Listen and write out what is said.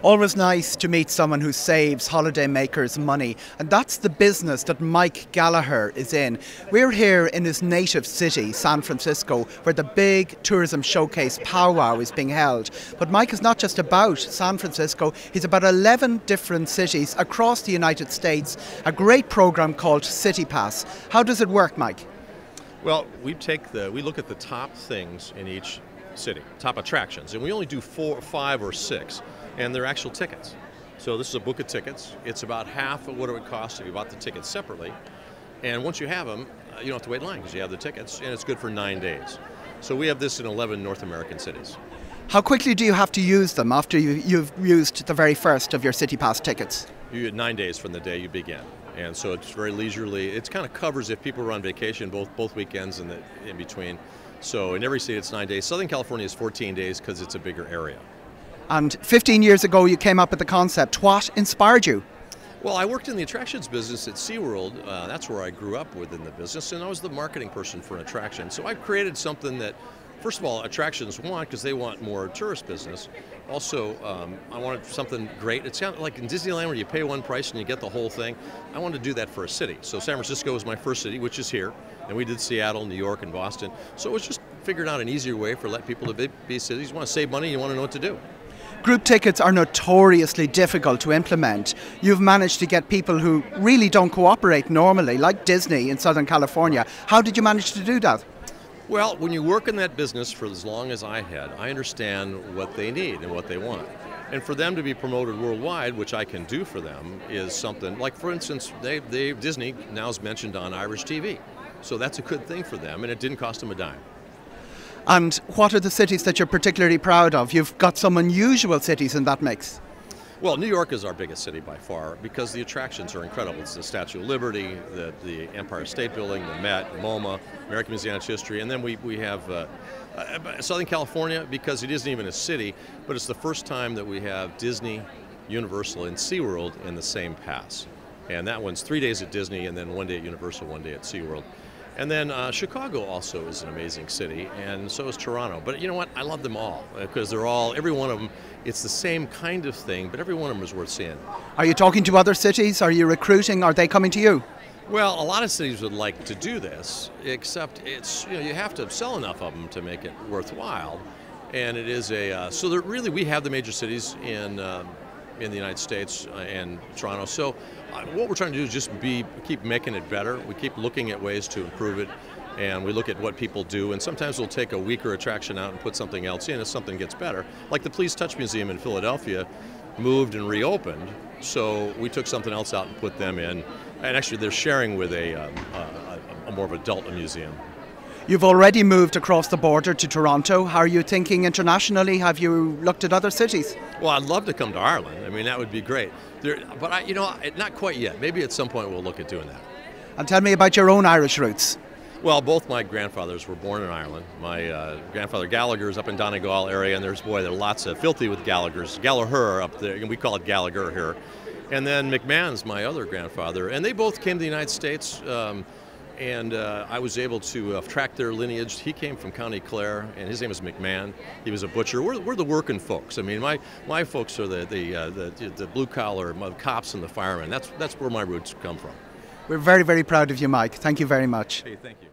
Always nice to meet someone who saves holidaymakers money, and that's the business that Mike Gallagher is in. We're here in his native city, San Francisco, where the big tourism showcase powwow is being held. But Mike is not just about San Francisco, he's about 11 different cities across the United States, a great program called City Pass. How does it work, Mike? Well, we look at the top things in each city, top attractions, and we only do 4, 5, or 6, and they're actual tickets. So this is a book of tickets. It's about half of what it would cost if you bought the tickets separately, and once you have them, you don't have to wait in line because you have the tickets, and it's good for 9 days. So we have this in 11 North American cities. How quickly do you have to use them after you've used the very first of your City Pass tickets? You get 9 days from the day you begin. And so it's very leisurely. It kind of covers if people are on vacation, both weekends and in between. So in every city it's 9 days. Southern California is 14 days because it's a bigger area. And 15 years ago you came up with the concept. What inspired you? Well, I worked in the attractions business at SeaWorld. That's where I grew up within the business, and I was the marketing person for an attraction. So I created something that, first of all, attractions want because they want more tourist business. Also, I wanted something great. It sounded like in Disneyland where you pay one price and you get the whole thing. I wanted to do that for a city. So San Francisco was my first city, which is here. And we did Seattle, New York, and Boston. So it was just figuring out an easier way for let people to be cities. You want to save money, you want to know what to do. Group tickets are notoriously difficult to implement. You've managed to get people who really don't cooperate normally, like Disney in Southern California. How did you manage to do that? Well, when you work in that business for as long as I had, I understand what they need and what they want. And for them to be promoted worldwide, which I can do for them, is something like, for instance, Disney now is mentioned on Irish TV. So that's a good thing for them, and it didn't cost them a dime. And what are the cities that you're particularly proud of? You've got some unusual cities in that mix. Well, New York is our biggest city by far because the attractions are incredible. It's the Statue of Liberty, the Empire State Building, the Met, MoMA, American Museum of History, and then we have Southern California because it isn't even a city, but it's the first time that we have Disney, Universal, and SeaWorld in the same pass. And that one's 3 days at Disney and then 1 day at Universal, 1 day at SeaWorld. And then Chicago also is an amazing city, and so is Toronto. But you know what? I love them all because they're all, every one of them, it's the same kind of thing, but every one of them is worth seeing. Are you talking to other cities? Are you recruiting? Are they coming to you? Well, a lot of cities would like to do this, except it's, you have to sell enough of them to make it worthwhile. And it is so that really we have the major cities in the United States and Toronto. So what we're trying to do is just keep making it better. We keep looking at ways to improve it, and we look at what people do, and sometimes we'll take a weaker attraction out and put something else in if something gets better. Like the Please Touch Museum in Philadelphia moved and reopened, so we took something else out and put them in, and actually they're sharing with a more of adult museum. You've already moved across the border to Toronto. How are you thinking internationally? Have you looked at other cities? Well, I'd love to come to Ireland. I mean, that would be great. But not quite yet. Maybe at some point we'll look at doing that. And tell me about your own Irish roots. Well, both my grandfathers were born in Ireland. My grandfather Gallagher is up in Donegal area, and there are lots of filthy with Gallaghers. Gallagher up there, and we call it Gallagher here. And then McMahon's my other grandfather, and they both came to the United States. And I was able to track their lineage. He came from County Clare, and his name was McMahon. He was a butcher. We're the working folks. I mean, my folks are the blue collar cops and the firemen. That's where my roots come from. We're very, very proud of you, Mike. Thank you very much. Hey, thank you.